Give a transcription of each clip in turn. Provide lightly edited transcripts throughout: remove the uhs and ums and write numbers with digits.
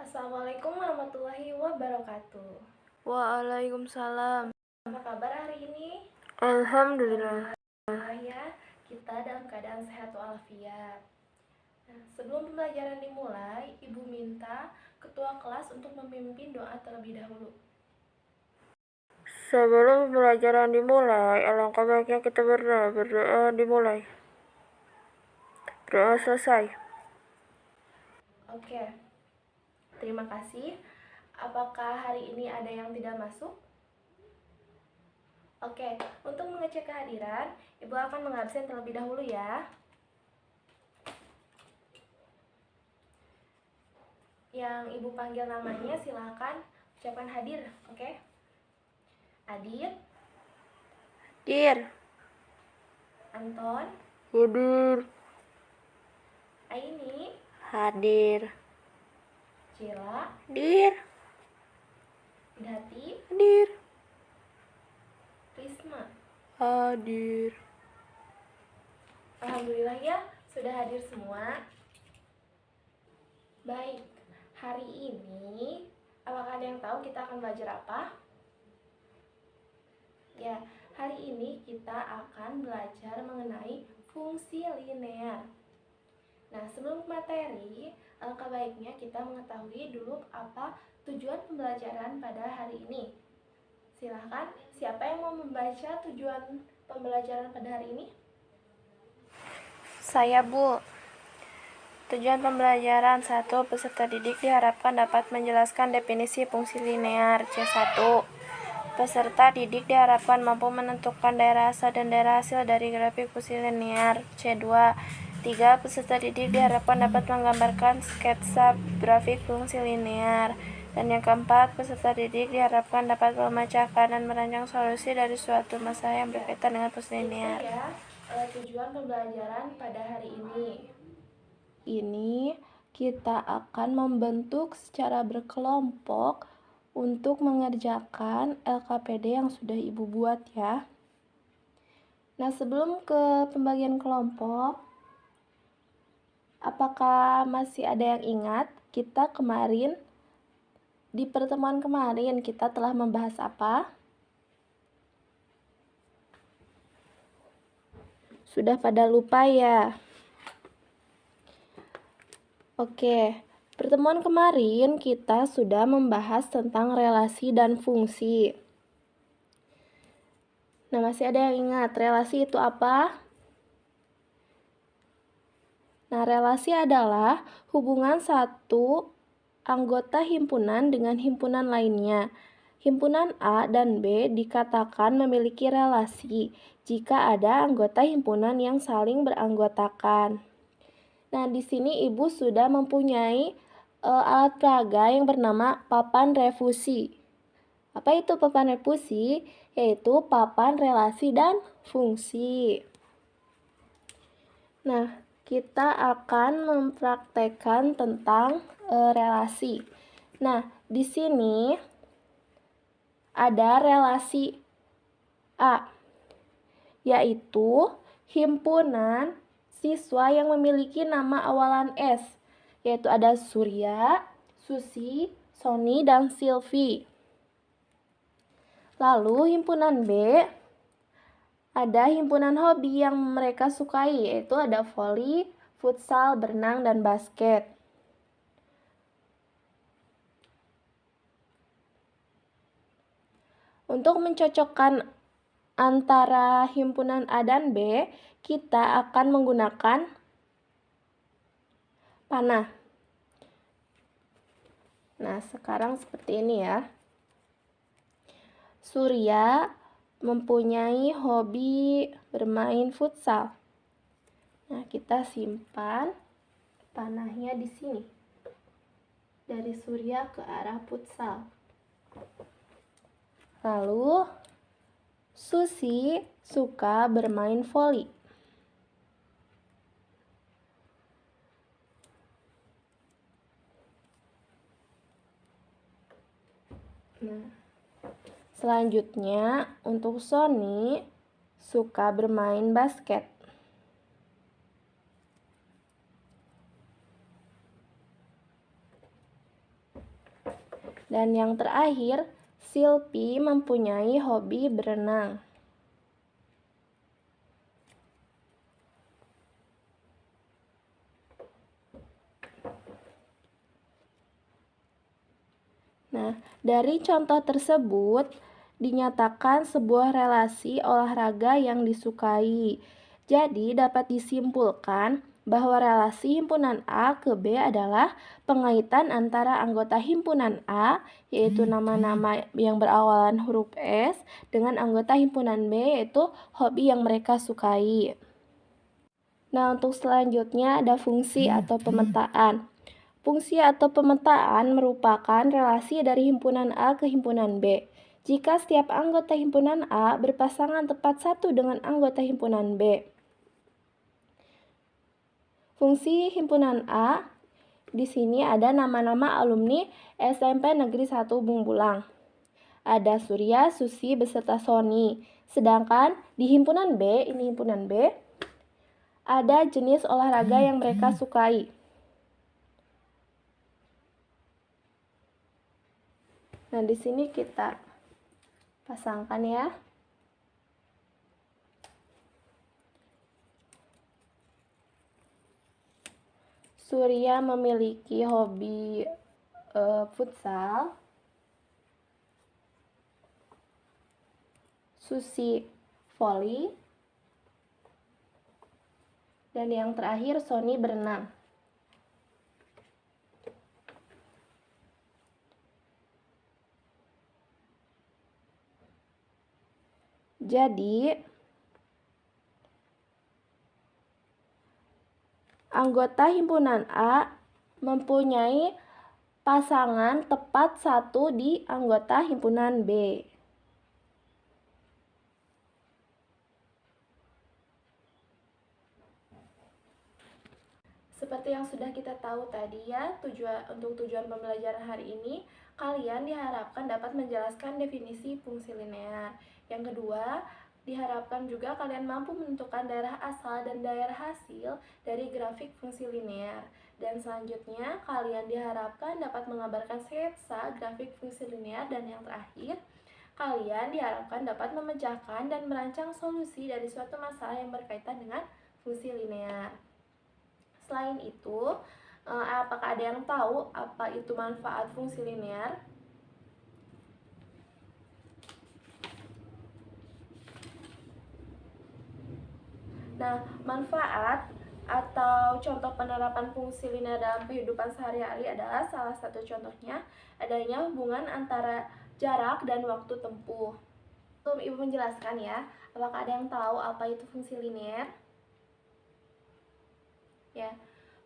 Assalamualaikum warahmatullahi wabarakatuh. Waalaikumsalam. Apa kabar hari ini? Alhamdulillah. Alhamdulillah ya, kita dalam keadaan sehat walafiat. Nah, sebelum pembelajaran dimulai, Ibu minta ketua kelas untuk memimpin doa terlebih dahulu. Sebelum pembelajaran dimulai, alangkah baiknya kita berdoa. Berdoa dimulai. Doa selesai. Oke, terima kasih. Apakah hari ini ada yang tidak masuk? Oke, untuk mengecek kehadiran, Ibu akan mengabsen terlebih dahulu ya. Yang Ibu panggil namanya silakan ucapkan hadir, oke? Adit, Dir. Anton, Hadir. Aini, Hadir. Cila, Dir. Dati, Hadir. Risma. Hadir. Alhamdulillah ya, sudah hadir semua. Baik, hari ini apakah ada yang tahu kita akan belajar apa? Ya, hari ini kita akan belajar mengenai fungsi linear. Nah, sebelum materi, alangkah baiknya kita mengetahui dulu apa tujuan pembelajaran pada hari ini. Silahkan, siapa yang mau membaca tujuan pembelajaran pada hari ini? Saya, Bu. Tujuan pembelajaran 1. Peserta didik diharapkan dapat menjelaskan definisi fungsi linear. C1. Peserta didik diharapkan mampu menentukan daerah asal dan daerah hasil dari grafik fungsi linear. C2. 3. Peserta didik diharapkan dapat menggambarkan sketsa grafik fungsi linear. Dan yang keempat, peserta didik diharapkan dapat memecahkan dan merancang solusi dari suatu masalah yang berkaitan dengan fungsi linear. Itu ya, tujuan pembelajaran pada hari ini. Ini kita akan membentuk secara berkelompok untuk mengerjakan LKPD yang sudah Ibu buat ya. Nah, sebelum ke pembagian kelompok, apakah masih ada yang ingat kita kemarin di pertemuan kemarin kita telah membahas apa? Sudah pada lupa ya? Oke, pertemuan kemarin kita sudah membahas tentang relasi dan fungsi. Nah, masih ada yang ingat relasi itu apa? Nah, relasi adalah hubungan satu anggota himpunan dengan himpunan lainnya. Himpunan A dan B dikatakan memiliki relasi jika ada anggota himpunan yang saling beranggotakan. Nah, di sini Ibu sudah mempunyai alat peraga yang bernama papan refusi. Apa itu papan refusi? Yaitu papan relasi dan fungsi. Nah, kita akan mempraktekkan tentang relasi. Nah, di sini ada relasi A, yaitu himpunan siswa yang memiliki nama awalan S, yaitu ada Surya, Susi, Sony, dan Silvi. Lalu himpunan B, ada himpunan hobi yang mereka sukai, yaitu ada voli, futsal, berenang, dan basket. Untuk mencocokkan antara himpunan A dan B, kita akan menggunakan panah. Nah, sekarang seperti ini ya. Surya mempunyai hobi bermain futsal. Nah, kita simpan panahnya di sini. Dari Surya ke arah futsal. Lalu, Susi suka bermain voli. Nah, selanjutnya untuk Sony suka bermain basket. Dan yang terakhir, Silpi mempunyai hobi berenang. Nah, dari contoh tersebut dinyatakan sebuah relasi olahraga yang disukai. Jadi, dapat disimpulkan bahwa relasi himpunan A ke B adalah pengaitan antara anggota himpunan A, yaitu nama-nama yang berawalan huruf S, dengan anggota himpunan B, yaitu hobi yang mereka sukai. Nah, untuk selanjutnya ada fungsi atau pemetaan. Fungsi atau pemetaan merupakan relasi dari himpunan A ke himpunan B. Jika setiap anggota himpunan A berpasangan tepat satu dengan anggota himpunan B. Fungsi himpunan A, di sini ada nama-nama alumni SMP Negeri 1 Bungbulang. Ada Surya, Susi, beserta Sony. Sedangkan di himpunan B, ini himpunan B, ada jenis olahraga yang mereka sukai. Nah, di sini kita pasangkan ya. Surya memiliki hobi futsal. Susi voli. Dan yang terakhir Sony berenang. Jadi, anggota himpunan A mempunyai pasangan tepat satu di anggota himpunan B. Seperti yang sudah kita tahu tadi ya, untuk tujuan pembelajaran hari ini, kalian diharapkan dapat menjelaskan definisi fungsi linear. Yang kedua, diharapkan juga kalian mampu menentukan daerah asal dan daerah hasil dari grafik fungsi linear. Dan selanjutnya, kalian diharapkan dapat mengabarkan sketsa grafik fungsi linear. Dan yang terakhir, kalian diharapkan dapat memecahkan dan merancang solusi dari suatu masalah yang berkaitan dengan fungsi linear. Selain itu, apakah ada yang tahu apa itu manfaat fungsi linear? Nah, manfaat atau contoh penerapan fungsi linear dalam kehidupan sehari-hari adalah salah satu contohnya adanya hubungan antara jarak dan waktu tempuh. Sebelum Ibu menjelaskan ya, apakah ada yang tahu apa itu fungsi linear? Ya,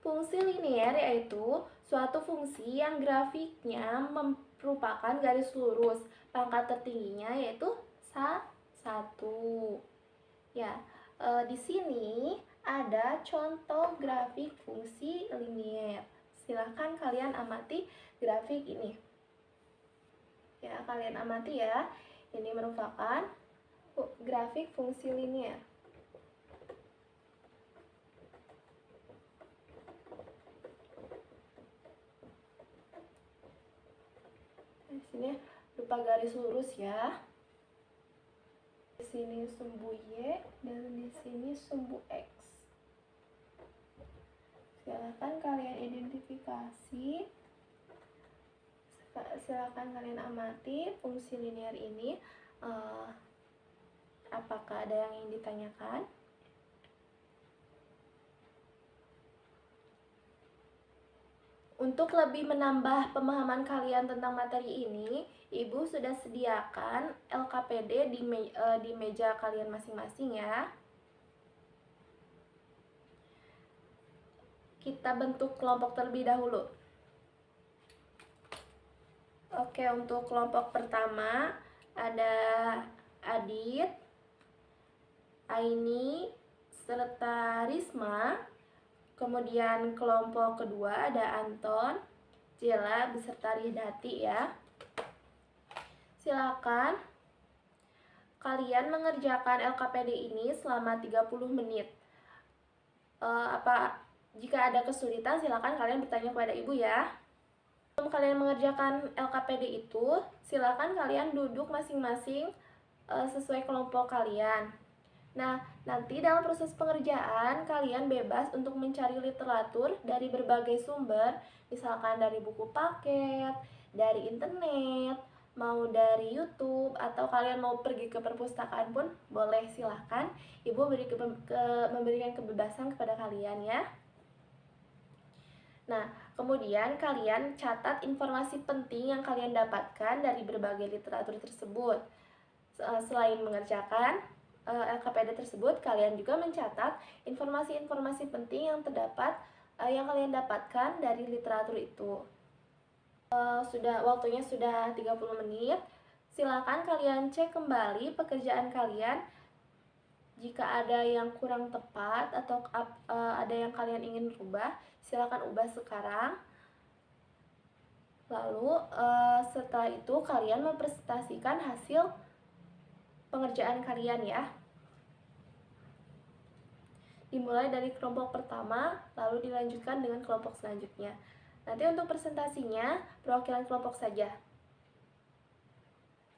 fungsi linear yaitu suatu fungsi yang grafiknya merupakan garis lurus. Pangkat tertingginya yaitu 1. Ya, di sini ada contoh grafik fungsi linear. Silahkan kalian amati grafik ini. Ya, kalian amati ya. Ini merupakan grafik fungsi linear. Di sini berupa garis lurus ya. Di sini sumbu Y dan di sini sumbu X. Silakan kalian identifikasi. Silakan kalian amati fungsi linear ini. Apakah ada yang ingin ditanyakan? Untuk lebih menambah pemahaman kalian tentang materi ini, Ibu sudah sediakan LKPD di meja kalian masing-masing ya. Kita bentuk kelompok terlebih dahulu. Oke, untuk kelompok pertama ada Adit, Aini, serta Risma. Kemudian kelompok kedua ada Anton, Jela, beserta Ridati ya. Silakan kalian mengerjakan LKPD ini selama 30 menit. Jika ada kesulitan silakan kalian bertanya kepada Ibu ya. Sebelum kalian mengerjakan LKPD itu, silakan kalian duduk masing-masing sesuai kelompok kalian. Nah, nanti dalam proses pengerjaan, kalian bebas untuk mencari literatur dari berbagai sumber, misalkan dari buku paket, dari internet, mau dari YouTube, atau kalian mau pergi ke perpustakaan pun boleh, silahkan. Ibu memberikan kebebasan kepada kalian ya. Nah, kemudian kalian catat informasi penting yang kalian dapatkan dari berbagai literatur tersebut. Selain mengerjakan LKPD tersebut, kalian juga mencatat informasi-informasi penting yang kalian dapatkan dari literatur itu. Waktunya sudah 30 menit. Silakan kalian cek kembali pekerjaan kalian. Jika ada yang kurang tepat atau ada yang kalian ingin rubah, silakan ubah sekarang. Lalu setelah itu kalian mempresentasikan hasil pengerjaan kalian ya. Dimulai dari kelompok pertama, lalu dilanjutkan dengan kelompok selanjutnya. Nanti untuk presentasinya, perwakilan kelompok saja.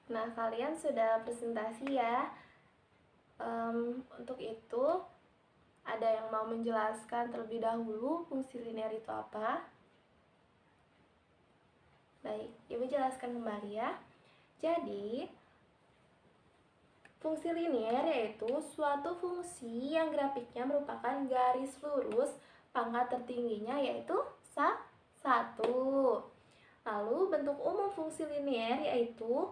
Nah, kalian sudah presentasi ya. Untuk itu, ada yang mau menjelaskan terlebih dahulu fungsi linear itu apa? Baik, Ibu jelaskan kembali ya. Jadi, fungsi linear yaitu suatu fungsi yang grafiknya merupakan garis lurus, pangkat tertingginya yaitu 1. Lalu bentuk umum fungsi linear yaitu,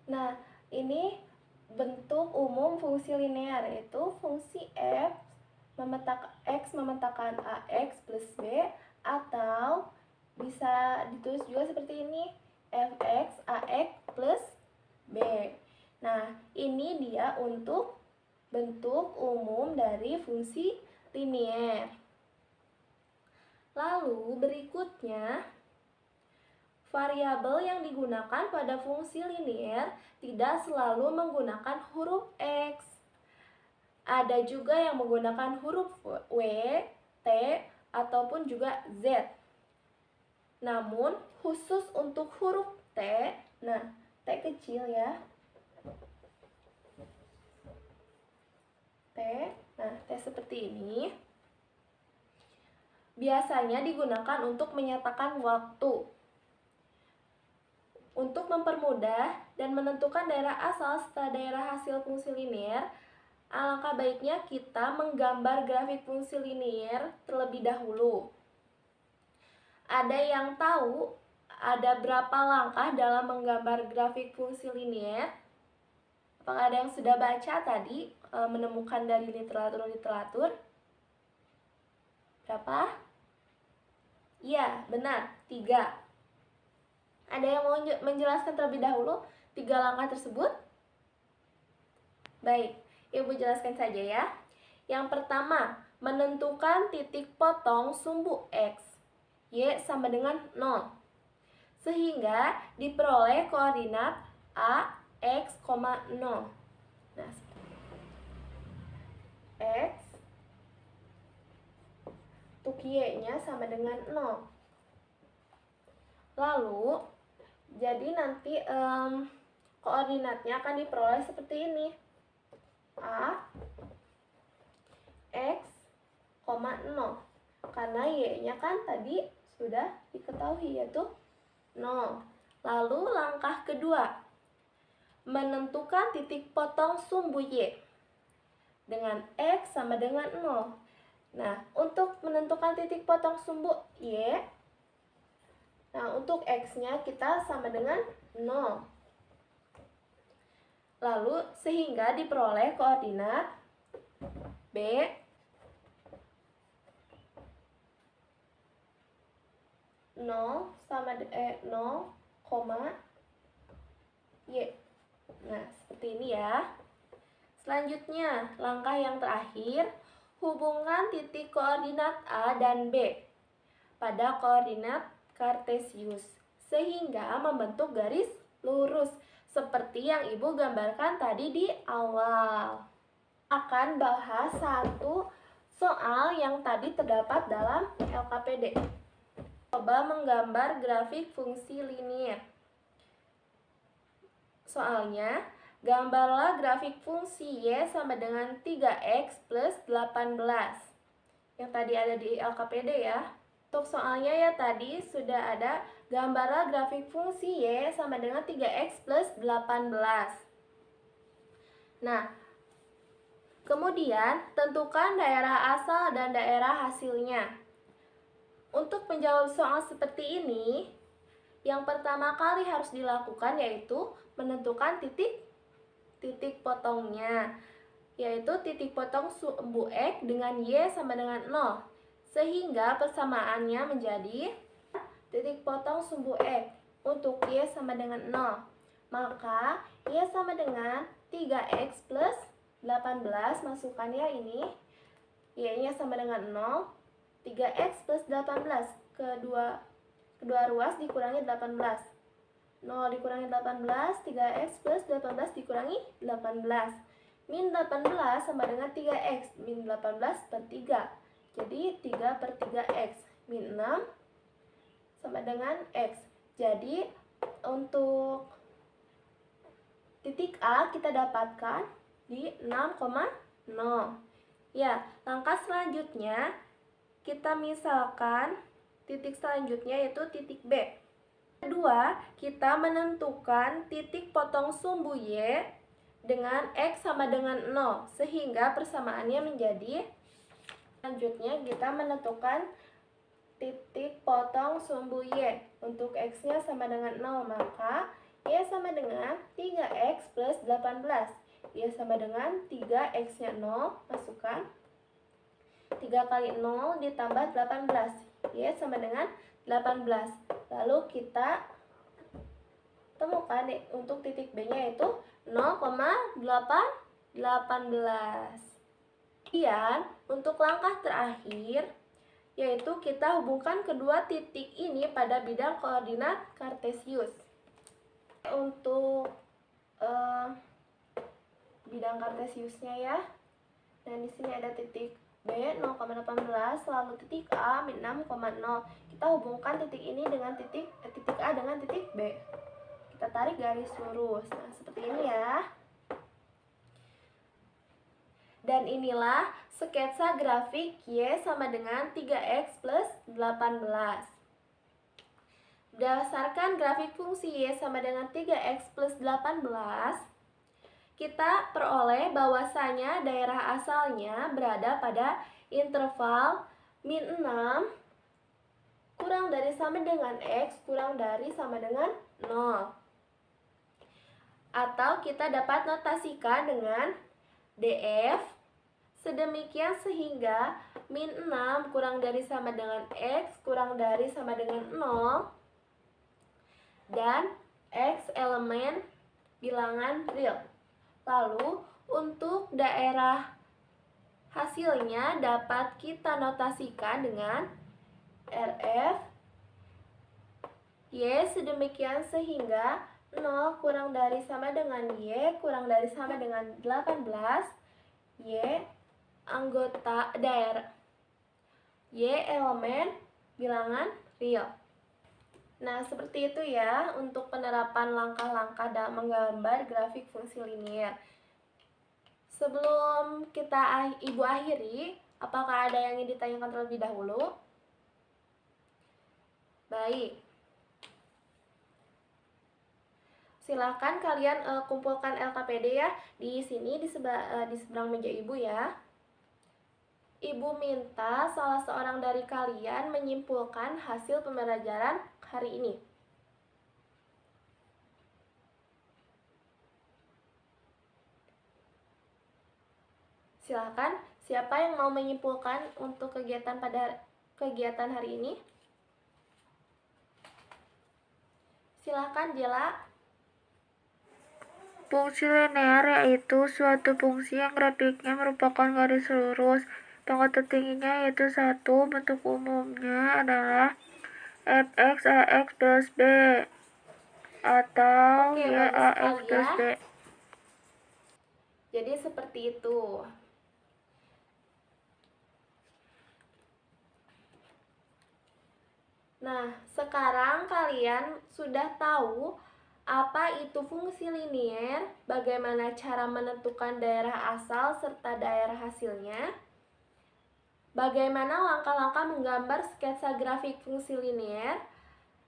nah ini bentuk umum fungsi linear yaitu fungsi f x memetakan ax plus b, atau bisa ditulis juga seperti ini, fx ax plus b. Nah, ini dia untuk bentuk umum dari fungsi linear. Lalu berikutnya, variabel yang digunakan pada fungsi linear tidak selalu menggunakan huruf X. Ada juga yang menggunakan huruf W, T, ataupun juga Z. Namun, khusus untuk huruf T, nah T kecil ya, T, nah T seperti ini, biasanya digunakan untuk menyatakan waktu. Untuk mempermudah dan menentukan daerah asal serta daerah hasil fungsi linear, alangkah baiknya kita menggambar grafik fungsi linear terlebih dahulu. Ada yang tahu ada berapa langkah dalam menggambar grafik fungsi linear? Apakah ada yang sudah baca tadi, menemukan dari literatur? Berapa? Iya, benar, 3. Ada yang mau menjelaskan terlebih dahulu 3 langkah tersebut? Baik, Ibu jelaskan saja ya. Yang pertama, menentukan titik potong sumbu X, Y sama dengan 0, sehingga diperoleh koordinat A, X, 0. Nah, X untuk Y-nya sama dengan 0. Lalu, jadi nanti koordinatnya akan diperoleh seperti ini. A, X, 0. Karena Y-nya kan tadi sudah diketahui yaitu 0. Lalu langkah kedua, menentukan titik potong sumbu Y dengan X sama dengan 0. Nah, untuk menentukan titik potong sumbu Y, nah untuk X-nya kita sama dengan 0. Lalu sehingga diperoleh koordinat B, 0 sama 0, Y. Nah, seperti ini ya. Selanjutnya, langkah yang terakhir, hubungkan titik koordinat A dan B pada koordinat Kartesius sehingga membentuk garis lurus seperti yang Ibu gambarkan tadi di awal. Akan bahas satu soal yang tadi terdapat dalam LKPD. Coba menggambar grafik fungsi linear. Soalnya, gambarlah grafik fungsi Y sama dengan 3X plus 18. Yang tadi ada di LKPD ya. Untuk soalnya ya tadi sudah ada gambarlah grafik fungsi Y sama dengan 3X plus 18. Nah, kemudian tentukan daerah asal dan daerah hasilnya. Untuk menjawab soal seperti ini, yang pertama kali harus dilakukan yaitu menentukan titik potongnya, yaitu titik potong sumbu X dengan Y sama dengan 0, sehingga persamaannya menjadi titik potong sumbu X untuk Y sama dengan 0. Maka Y sama dengan 3X plus 18, masukkannya ini, Y-nya sama dengan 0, 3X plus 18, kedua ruas dikurangi 18. 0 dikurangi 18, 3X plus 18 dikurangi 18. Min 18 sama dengan 3X, min 18 per 3. Jadi 3 per 3X, min 6 sama dengan X. Jadi untuk titik A kita dapatkan di 6,0. Ya, langkah selanjutnya kita misalkan titik selanjutnya yaitu titik B. Kedua, kita menentukan titik potong sumbu Y dengan X sama dengan 0, sehingga persamaannya menjadi, selanjutnya kita menentukan titik potong sumbu Y. Untuk X-nya sama dengan 0, maka Y sama dengan 3X plus 18. Y sama dengan 3, X-nya 0, masukkan 3 kali 0 ditambah 18, Y sama dengan 18. Lalu kita temukan untuk titik B-nya yaitu 0,18. Kemudian untuk langkah terakhir yaitu kita hubungkan kedua titik ini pada bidang koordinat kartesius. Untuk bidang kartesiusnya ya. Nah, di sini ada titik B 0,18, lalu titik A min 6,0. Kita hubungkan titik ini dengan titik A dengan titik B. Kita tarik garis lurus. Nah, seperti ini ya. Dan inilah sketsa grafik Y sama dengan 3X plus 18. Berdasarkan grafik fungsi Y sama dengan 3X plus 18, kita peroleh bahwasanya daerah asalnya berada pada interval min 6 kurang dari sama dengan X kurang dari sama dengan 0. Atau kita dapat notasikan dengan DF sedemikian sehingga min 6 kurang dari sama dengan X kurang dari sama dengan 0 dan X elemen bilangan real. Lalu untuk daerah hasilnya dapat kita notasikan dengan RF Y sedemikian sehingga 0 kurang dari sama dengan Y kurang dari sama dengan 18, Y anggota daerah, Y elemen bilangan real. Nah, seperti itu ya untuk penerapan langkah-langkah dalam menggambar grafik fungsi linear. Sebelum Ibu akhiri, apakah ada yang ingin ditanyakan terlebih dahulu? Baik. Silakan kalian kumpulkan LKPD ya di sini di seberang meja Ibu ya. Ibu minta salah seorang dari kalian menyimpulkan hasil pembelajaran hari ini. Silakan, siapa yang mau menyimpulkan untuk kegiatan hari ini? Silakan, Jela. Fungsi linear yaitu suatu fungsi yang grafiknya merupakan garis lurus. Pangkat tertingginya yaitu 1, bentuk umumnya adalah fx ax plus b atau y-ax plus b. Jadi seperti itu. Nah, sekarang kalian sudah tahu apa itu fungsi linier, bagaimana cara menentukan daerah asal serta daerah hasilnya, bagaimana langkah-langkah menggambar sketsa grafik fungsi linier.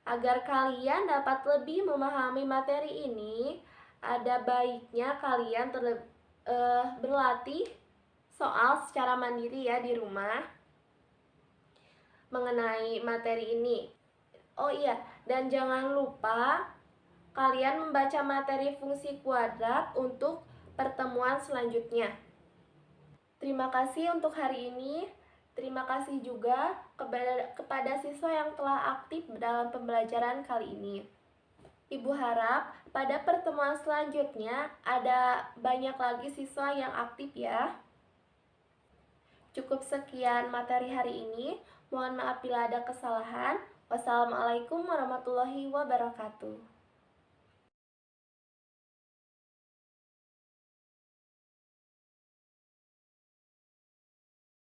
Agar kalian dapat lebih memahami materi ini, ada baiknya kalian berlatih soal secara mandiri ya di rumah mengenai materi ini. Oh iya, dan jangan lupa kalian membaca materi fungsi kuadrat untuk pertemuan selanjutnya. Terima kasih untuk hari ini. Terima kasih juga kepada siswa yang telah aktif dalam pembelajaran kali ini. Ibu harap pada pertemuan selanjutnya ada banyak lagi siswa yang aktif ya. Cukup sekian materi hari ini. Mohon maaf bila ada kesalahan. Wassalamualaikum warahmatullahi wabarakatuh.